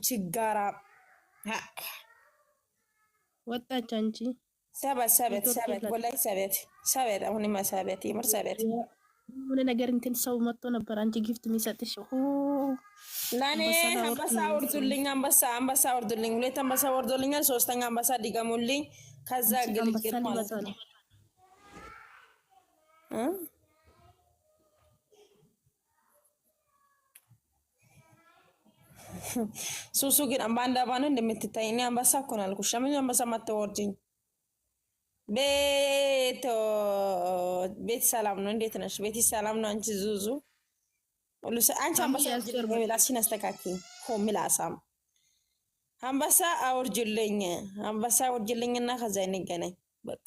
ችጋራ ወጣች አንቺ ሰበት ወላይ ሰበት አሁንማ ሰበት የምር ሰበት ምን ነገር እንትን ሰው መጥቶ ነበር አንቺ ጊፍት የሚሰጥሽ ለኔ አንበሳ ወርዱልኝ አንበሳ ወርዱልኝ ሁለት አንበሳ ወርዱልኛል ሶስተኛ አንበሳ ዲገሙልኝ ከዛ ግልግል ማለት ነው ሱሱ ግን አንባንዳ ባኑ እንደምትታይ እኔ አንበሳ እኮ ነው አልኩሽ ምን አንበሳ ማተወርጂኝ ቤት ሰላም ነው እንዴት ነሽ ቤት ሰላም ነው አንቺ ዙዙ ሁሉ አንቺ አንበሳ ምላስሽን አስተካክኝ ሆ ምላሳም አንበሳ አውርጅልኝና ከዛ እንገናኝ በቃ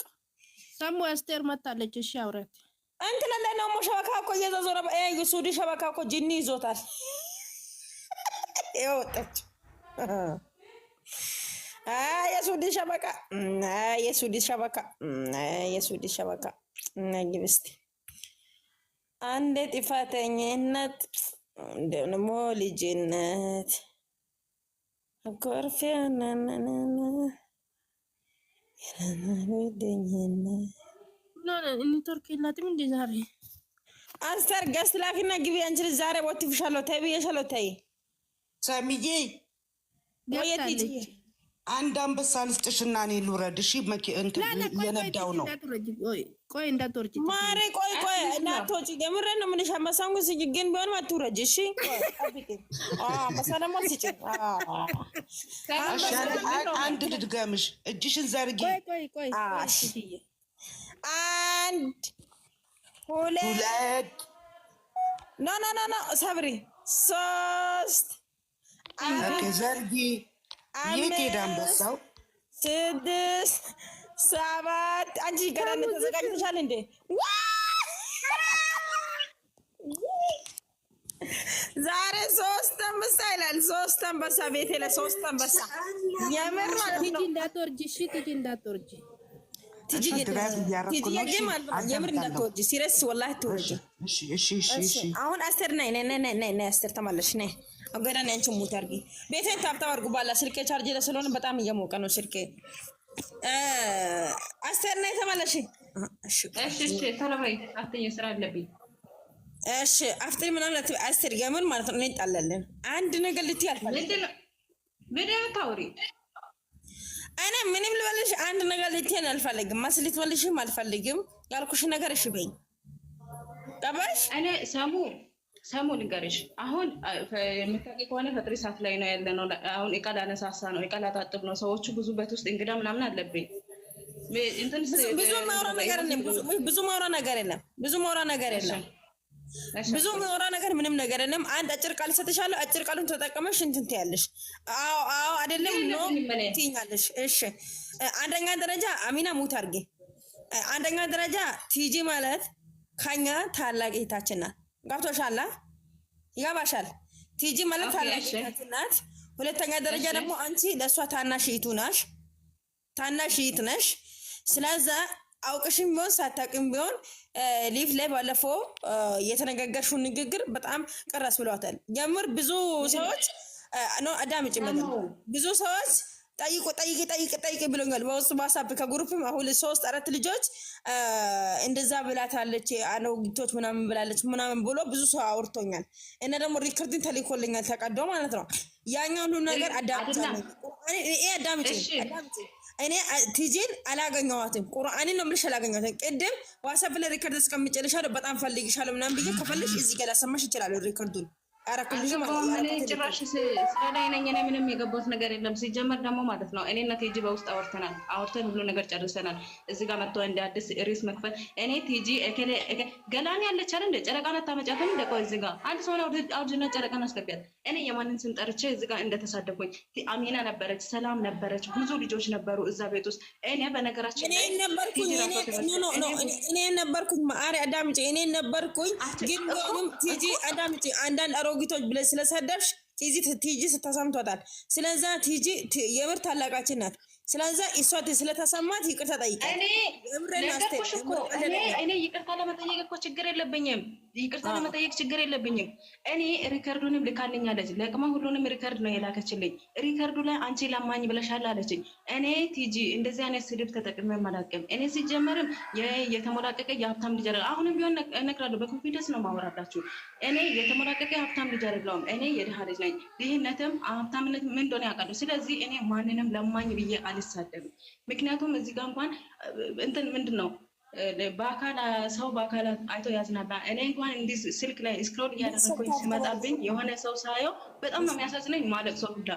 ሰሙ አስቴር መጣለች እሺ አውራት አንተ ለለነው ሸበካ እኮ እየዘዞረ ሱዲ ሸበካ እኮ ጂኒ ይዞታል ይወጣች የሱዲ ሸበካ ነግብስቲ አንዴ ጥፋተኝነት እንደሞ ልጅነት አኮርፊያናናና የራናደኝነት ኔትወርክ የላትም እንዴ ዛሬ አስተር ገስት ላኪና ግቢ አንቺ ዛሬ ወጥፍሻለሁ ተብዬሻለሁ ተይ ሰሚዬ ወየት አንድ አንበሳ ልስጥሽና እኔ ልውረድ እሺ እንትን የነዳው ነው ቆይ እንዳትወርጂ ማሬ ቆይ እንዳትወጪ የምሬ ነው ምንሽ አንበሳውን ግን ቢሆንም አትውረጅ እሺ አንበሳ ደግሞ ስጭ አንድ ልድገምሽ እጅሽን ዘርጊ ቆይ አንድ ሁለት ኖ ሰብሪ ሶስት ዘርጊ የት ሄደ አንበሳው ስድስት ሰባት አንቺ ገና ተዘጋጅተሻል እንዴ ዛሬ ሶስት አንበሳ ይላል ሶስት አንበሳ ቤቴ ለሶስት አንበሳ የምር ማለት ነው እንዳትወርጂ እሺ እንዳትወርጂ ትጂ የምር እንዳትወርጂ ሲሪየስ ወላሂ ትወርጂ እሺ አሁን አስተር ነይ አስተር ተመለሽ ነይ አገራን አንቺ ሙት አድርጊ ቤቴን ታብታብ አድርጉ ባላ ስልኬ ቻርጅ ስለሆነ በጣም እየሞቀ ነው ስልኬ አስተር ነይ ተመለሽ እሺ ተለበይ አትኝ ስራ አለብኝ እሺ አፍጥሪ ምናምን አስተር የምን ማለት ነው እንጣላለን አንድ ነገር ልትይ አልፈልግም ምንም ታውሪ እኔ ምንም ልበልሽ አንድ ነገር ልትይ አልፈልግም ማስሊት ወልሽም አልፈልግም ያልኩሽ ነገር እሺ በይ ገባሽ እኔ ሰሙ ልንገርሽ አሁን የምታውቂ ከሆነ ፈጥሪ ሰዓት ላይ ነው ያለነው አሁን እቃል አነሳሳ ነው እቃል አጣጥብ ነው ሰዎቹ ብዙ በት ውስጥ እንግዳ ምናምን አለብኝ ብዙ ማውራ ነገር የለም ብዙ ማውራ ነገር ምንም ነገር የለም አንድ አጭር ቃል ሰጥሻለሁ አጭር ቃሉን ተጠቀመሽ እንትን ትያለሽ አዎ አይደለም ነው ትይኛለሽ እሺ አንደኛ ደረጃ አሚና ሙት አድርጌ አንደኛ ደረጃ ቲጂ ማለት ከኛ ታላቅ እህታችን ናት ገብቶሻል ይገባሻል ቲጂ ማለት ታላቅ እህታችን ናት ሁለተኛ ደረጃ ደግሞ አንቺ ለሷ ታናሽ እህት ነሽ ስለዚህ አውቅሽም ቢሆን ሳታውቅም ቢሆን ሊፍ ላይ ባለፈው የተነጋገርሽው ንግግር በጣም ቀራስ ብለዋታል የምር ብዙ ሰዎች ነው አዳምጪ ማለት ብዙ ሰዎች ጠይቅ ብሎኛል በውስጥ ዋትስአፕ ከግሩፕም አሁን 3-4 ልጆች እንደዛ ብላታለች አኖጊቶች ምናምን ብላለች ምናምን ብሎ ብዙ ሰው አውርቶኛል እና ደግሞ ሪከርዲንግ ተልኮልኛል ተቀዶ ማለት ነው ያኛውን ሁሉ ነገር አዳምጪ እኔ ቲጂን አላገኘኋትም ቁርአንን ነው ምልሽ አላገኘኋትም ቅድም ዋትስአፕ ላይ ሪከርድ እስከምጨልሻለሁ በጣም ፈልግሻለሁ ምናምን ብዬ ከፈልሽ እዚህ ጋር ላሰማሽ ይችላል ሪከርዱን አራክልሽ ማለት ነው ጭራሽ ስለላይ ነኝ እኔ ምንም የገባሁት ነገር የለም ሲጀመር ደግሞ ማለት ነው እኔና ቲጂ በውስጥ አውርተን ሁሉ ነገር ጨርሰናል እዚህ ጋር መጥቶ እንደ አዲስ ሪስ መክፈል እኔ ቲጂ ገላኔ ያለች አይደል እንደ ጨረቃና ታመጫተን እንደ ቆይ እዚህ ጋር አንድ ሰው ነው አውጅና ጨረቃና አስገቢያት እኔ የማንን ስም ጠርቼ እዚህ ጋር እንደተሳደብኩኝ አሚና ነበረች ሰላም ነበረች ብዙ ልጆች ነበሩ እዛ ቤት ውስጥ እኔ በነገራችን እኔ ነበርኩኝ ማሪ አዳምጪ እኔ ነበርኩኝ ግን ቲጂ አዳምጪ አንዳንድ ጊቶች ብለ ስለሰደብሽ ቲጂ ስታሳምቷታል ስለዛ ቲጂ የምር ታላቃችን ናት ስለዚህ እሷ ስለተሰማት ይቅርታ ጠይቃለች። እኔ ይቅርታ ለመጠየቅ እኮ ችግር የለብኝም። ይቅርታ ለመጠየቅ ችግር የለብኝም። እኔ ሪከርዱንም ልካልኛለች። ለቅማ ሁሉንም ሪከርድ ነው የላከችልኝ። ሪከርዱ ላይ አንቺ ለማኝ ብለሻል አለችኝ። እኔ ቲጂ እንደዚህ አይነት ስድብ ተጠቅሜ አላውቅም። እኔ ሲጀመርም የተሞላቀቀ የሀብታም ልጅ አይደለም። አሁንም ቢሆን እነግራለሁ፣ በኮንፊደንስ ነው ማወራላችሁ። እኔ የተሞላቀቀ ሀብታም ልጅ አይደለሁም። እኔ የድሃ ልጅ ነኝ። ድህነትም ሀብታምነት ምን እንደሆነ ያውቃሉ። ስለዚህ እኔ ማንንም ለማኝ ብዬ አልሳደብም። ምክንያቱም እዚህ ጋር እንኳን እንትን ምንድን ነው በአካል ሰው በአካል አይቶ ያዝናላ። እኔ እንኳን እንዲህ ስልክ ላይ ስክሮል እያደረኩኝ ሲመጣብኝ የሆነ ሰው ሳየው በጣም ነው የሚያሳዝነኝ፣ ማለቅ ሰው ሁላ።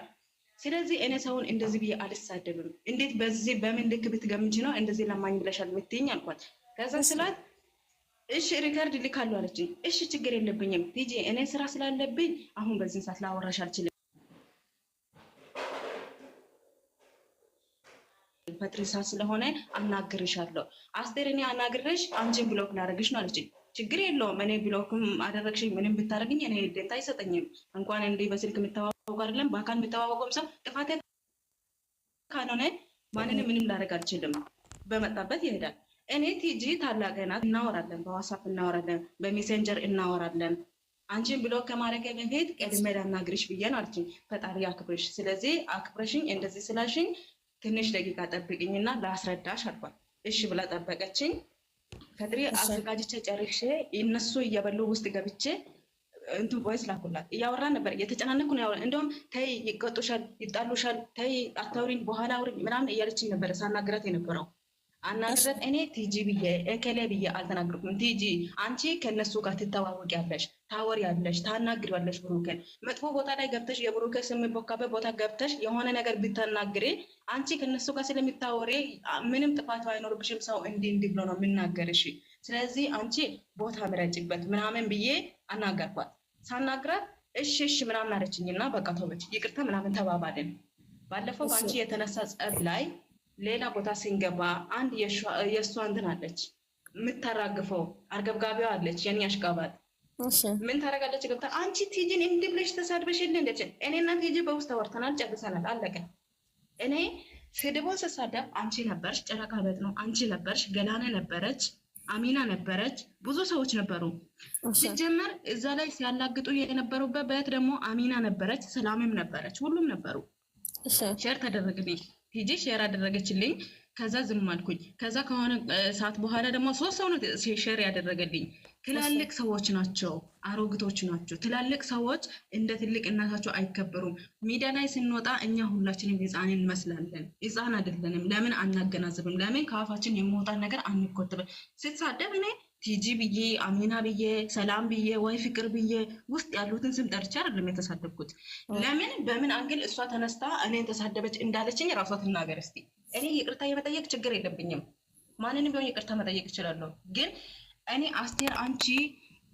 ስለዚህ እኔ ሰውን እንደዚህ ብዬ አልሳደብም። እንዴት በዚህ በምን ልክ ብትገምጂ ነው እንደዚህ ለማኝ ብለሻል የምትይኝ አልኳት። ከዛ ስላት እሺ ሪከርድ ልካለሁ አለችኝ። እሺ ችግር የለብኝም ቲጂ፣ እኔ ስራ ስላለብኝ አሁን በዚህ ሰዓት ላወራሽ አልችልም። ፐትሪሳ ስለሆነ አናግርሻለሁ። አስቴር እኔ አናግርሽ አንቺን ብሎክ ላደርግሽ ነው አለችኝ። ችግር የለውም እኔ ብሎክም አደረግሽኝ ምንም ብታደርግኝ እኔ ደንታ አይሰጠኝም። እንኳን እንዲህ በስልክ የምተዋወቁ አይደለም በአካል የምተዋወቁም ሰው ጥፋቴ ካልሆነ ማንንም ምንም ላደርግ አልችልም። በመጣበት ይሄዳል። እኔ ቲጂ ታላቅ ናት፣ እናወራለን፣ በዋትስአፕ እናወራለን፣ በሜሴንጀር እናወራለን። አንቺን ብሎክ ከማድረግ በፊት ቀድሜ ላናግርሽ ብዬ ነው አለችኝ። ፈጣሪ አክብርሽ። ስለዚህ አክብረሽኝ እንደዚህ ስላሽኝ ትንሽ ደቂቃ ጠብቅኝና ላስረዳሽ አልኳት። እሺ ብላ ጠበቀችኝ። ከድሬ አዘጋጅቼ ጨርሼ እነሱ እየበሉ ውስጥ ገብቼ እንትን ቮይስ ላኩላት። እያወራን ነበር፣ እየተጨናነኩ ነው። እንደውም ተይ ይቀጡሻል፣ ይጣሉሻል፣ ተይ አታውሪኝ፣ በኋላ አውሪኝ ምናምን እያለችኝ ነበረ ሳናግራት የነበረው። አናግረት እኔ ቲጂ ብዬ እከሌ ብዬ አልተናገርኩም። ቲጂ አንቺ ከነሱ ጋር ትተዋወቂያለሽ፣ ታወሪያለሽ፣ ታናግሪያለሽ። ብሩክን መጥፎ ቦታ ላይ ገብተሽ የብሩክ ስም ቦካበት ቦታ ገብተሽ የሆነ ነገር ብታናግሪ አንቺ ከነሱ ጋር ስለሚታወሪ ምንም ጥፋት አይኖርብሽም። ሰው እንዲህ ብሎ ነው የምናገርሽ። ስለዚህ አንቺ ቦታ ምረጭበት ምናምን ብዬ አናገርኳት። ሳናግራት እሺ ምናምን አለችኝና በቃ ተወች፣ ይቅርታ ምናምን ተባባልን። ባለፈው በአንቺ የተነሳ ጸብ ላይ ሌላ ቦታ ስንገባ አንድ የእሷ እንትን አለች የምታራግፈው አርገብጋቢዋ አለች። የኔ አሽቃባጥ ምን ታደርጋለች? ገብታ አንቺ ቲጂን እንዲህ ብለሽ ተሳድበሽልኝ እንደች። እኔና ቲጂ በውስጥ ተወርተናል፣ ጨርሰናል፣ አለቀ። እኔ ስድቦን ስሳደብ አንቺ ነበርሽ፣ ጨረቃ በት ነው አንቺ ነበርሽ፣ ገላኔ ነበረች፣ አሚና ነበረች፣ ብዙ ሰዎች ነበሩ። ሲጀመር እዛ ላይ ሲያላግጡ የነበሩበት በት ደግሞ አሚና ነበረች፣ ሰላምም ነበረች፣ ሁሉም ነበሩ። ሼር ተደረግልኝ ቲጂ ሼር አደረገችልኝ። ከዛ ዝም አልኩኝ። ከዛ ከሆነ ሰዓት በኋላ ደግሞ 3 ሰው ነው ሼር ያደረገልኝ። ትላልቅ ሰዎች ናቸው፣ አሮግቶች ናቸው። ትላልቅ ሰዎች እንደ ትልቅ እናታቸው አይከበሩም። ሚዲያ ላይ ስንወጣ እኛ ሁላችንም ህፃን እንመስላለን። ህፃን አይደለንም። ለምን አናገናዝብም? ለምን ከአፋችን የሚወጣ ነገር አንቆጥብም? ስትሳደብ እኔ ቲጂ ብዬ አሚና ብዬ ሰላም ብዬ ወይ ፍቅር ብዬ ውስጥ ያሉትን ስም ጠርቼ አይደለም የተሳደብኩት። ለምን በምን አንግል እሷ ተነስታ እኔን ተሳደበች እንዳለችኝ ራሷ ትናገር እስቲ። እኔ ይቅርታ የመጠየቅ ችግር የለብኝም። ማንንም ቢሆን ይቅርታ መጠየቅ እችላለሁ። ግን እኔ አስቴር አንቺ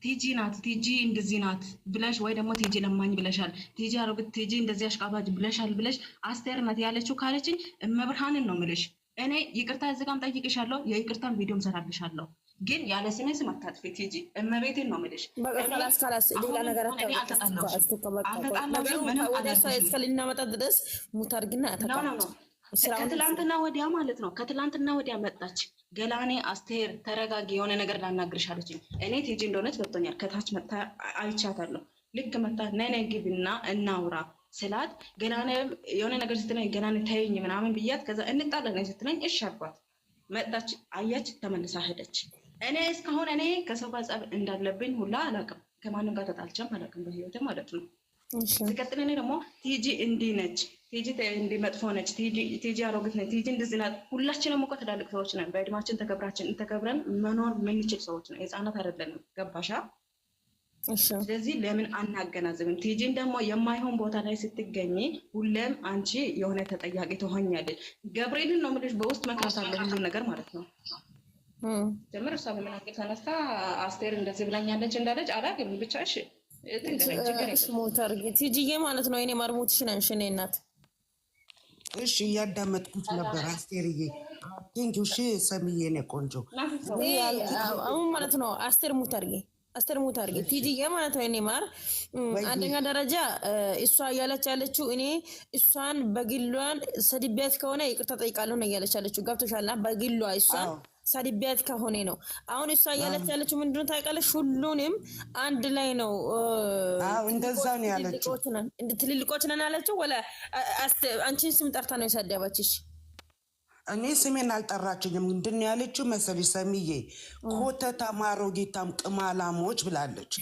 ቲጂ ናት ቲጂ እንደዚህ ናት ብለሽ ወይ ደግሞ ቲጂ ለማኝ ብለሻል፣ ቲጂ አሮግት፣ ቲጂ እንደዚህ አሽቃባጅ ብለሻል ብለሽ አስቴር ናት ያለችው ካለችኝ እመብርሃንን ነው የምልሽ። እኔ ይቅርታ እዚህ ጋርም ጠይቅሻለሁ፣ የይቅርታን ቪዲዮም ሰራልሻለሁ። ግን ያለ ስሜ ስም አታጥፊ ቲጂ፣ እመቤቴን ነው የምልሽ። ሌላ ነገር እስከልናመጣ ድረስ ሙታርግና ከትላንትና ወዲያ ማለት ነው። ከትላንትና ወዲያ መጣች ገላኔ አስቴር ተረጋጊ፣ የሆነ ነገር ላናግርሽ አለችኝ። እኔ ቲጂ እንደሆነች ገብቶኛል። ከታች መጣ አይቻታለሁ። ልክ መጣ ነይ ግቢና እናውራ ስላት ገላኔ የሆነ ነገር ስትለኝ ገላኔ ተይኝ ምናምን ብያት፣ ከዛ እንጣለን ስትለኝ እሺ አልኳት። መጣች አያች፣ ተመልሳ ሄደች። እኔ እስካሁን እኔ ከሰው ጋር ጸብ እንዳለብኝ ሁላ አላውቅም። ከማንም ጋር ተጣልቼም አላውቅም በህይወቴ ማለት ነው። ሲቀጥል እኔ ደግሞ ቲጂ እንዲህ ነች፣ ቲጂ እንዲህ መጥፎ ነች፣ ቲጂ አሮጊት ነች፣ ቲጂ እንደዚህ ናት። ሁላችንም እኮ ትላልቅ ሰዎች ነን። በእድማችን ተከብረን መኖር የምንችል ሰዎች ነን። ህፃናት አይደለንም። ገባሻ? ስለዚህ ለምን አናገናዝብም? ቲጂን ደግሞ የማይሆን ቦታ ላይ ስትገኝ ሁሌም አንቺ የሆነ ተጠያቂ ትሆኛለች። ገብርኤልን ነው የምልሽ፣ በውስጥ መክራት አለ ሁሉ ነገር ማለት ነው። ጀምር እሷ በመናገር ተነስታ አስቴር እንደዚህ ብላኛለች እንዳለች አላውቅም። ብቻ እሺ ቲጂዬ ማለት ነው። እኔ ማርሙትሽ ነሽ እኔ እናት። እሺ እያዳመጥኩት ነበር አስቴርዬ። ቴንኪው። እሺ ሰሚዬ ነው ቆንጆ። አሁን ማለት ነው አስቴር ሙታርጌ አስተርሙት አድርጌ ቲጂ ማለት ነው። እኔ ማር አንደኛ ደረጃ እሷ ያለችው እኔ እሷን በግሏን ሰድቢያት ከሆነ ይቅርታ ጠይቃለሁ ነው ያለችው። ገብቶሻልና በግሏ እሷን ሰድቢያት ከሆነ ነው። አሁን እሷ ያለችው ምንድነው ታውቃለሽ? ሁሉንም አንድ ላይ ነው። እንደዛ ነው ያለችው። እንደ ትልልቆች ነን ያለችው። ወላ አንቺን ስም ጠርታ ነው የሰደበችሽ? እኔ ስሜን አልጠራችኝም። ምንድን ነው ያለችው መሰለሽ ሰሚዬ? ኮተታ ማሮጌታም ቅማላሞች ብላለች።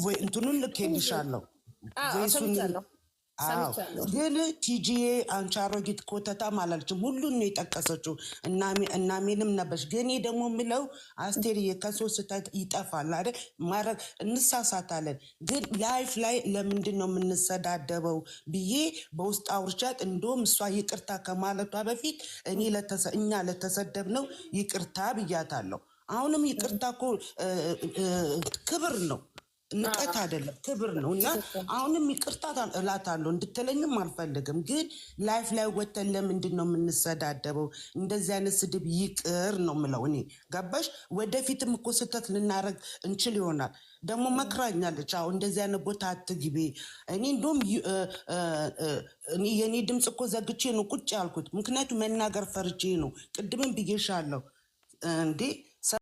ወይ እንትኑን ልኬልሻለሁ። ግን ቲጂዬ አንቺ አሮጊት ኮተታም አላለችም። ሁሉን ነው የጠቀሰችው። እናሜንም ነበርሽ። ግን ደግሞ የምለው አስቴርዬ ከሰው ስህተት ይጠፋል አይደል? ማድረግ እንሳሳታለን። ግን ላይፍ ላይ ለምንድን ነው የምንሰዳደበው ብዬ በውስጥ አውርቻት፣ እንደውም እሷ ይቅርታ ከማለቷ በፊት እኛ ለተሰደብነው ይቅርታ ብያታለሁ። አሁንም ይቅርታ እኮ ክብር ነው፣ ንቀት አይደለም፣ ክብር ነው። እና አሁንም ይቅርታ እላታለሁ፣ እንድትለኝም አልፈልግም። ግን ላይፍ ላይ ወተን ለምንድን ነው የምንሰዳደበው? እንደዚህ አይነት ስድብ ይቅር ነው ምለው እኔ። ገባሽ? ወደፊትም እኮ ስህተት ልናደርግ እንችል ይሆናል። ደግሞ መክራኛለች። አሁን እንደዚህ አይነት ቦታ አትግቢ። እኔ እንደውም የእኔ ድምፅ እኮ ዘግቼ ነው ቁጭ ያልኩት፣ ምክንያቱም መናገር ፈርቼ ነው። ቅድምም ብዬሻለሁ እንዴ